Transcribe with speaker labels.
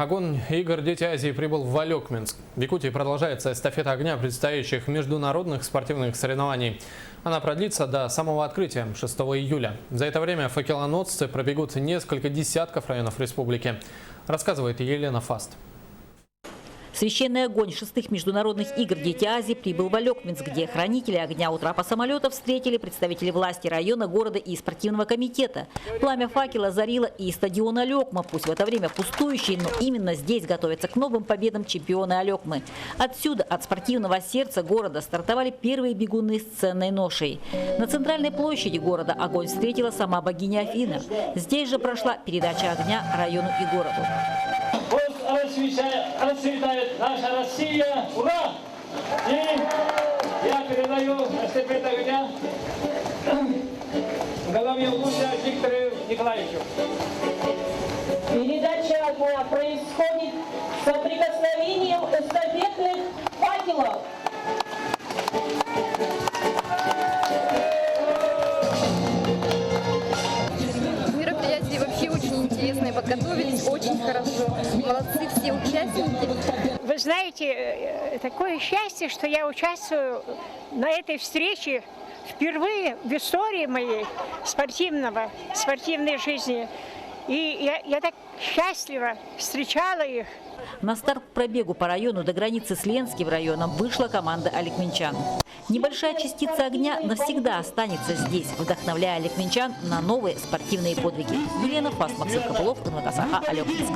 Speaker 1: Огонь игр «Дети Азии» прибыл в Алекминск. В Якутии продолжается эстафета огня предстоящих международных спортивных соревнований. Она продлится до самого открытия 6 июля. За это время факелоносцы пробегут несколько десятков районов республики. Рассказывает Елена Фаст.
Speaker 2: Священный огонь шестых международных игр «Дети Азии» прибыл в Алекминск, где хранители огня у трапа самолета встретили представители власти района, города и спортивного комитета. Пламя факела озарило и стадион Алекма, пусть в это время пустующий, но именно здесь готовятся к новым победам чемпионы Алекмы. Отсюда, от спортивного сердца города, стартовали первые бегуны с ценной ношей. На центральной площади города огонь встретила сама богиня Афина. Здесь же прошла передача огня району и городу.
Speaker 3: Расцветает наша Россия! Ура! И я передаю эстафету огня голове Луся Виктору Николаевичу.
Speaker 4: Передача огня происходит с соприкосновением эстафетных факелов.
Speaker 5: Мероприятие вообще очень интересное, подготовились очень хорошо. Молодцы все участники.
Speaker 6: Вы знаете, такое счастье, что я участвую на этой встрече впервые в истории моей спортивной жизни. И я так счастливо встречала их.
Speaker 2: На старт к пробегу по району до границы с Ленским районом вышла команда алекминчан. Небольшая частица огня навсегда останется здесь, вдохновляя алекминчан на новые спортивные подвиги. Елена Фаст, Максим Копылов, НВК Саха, Алекминск.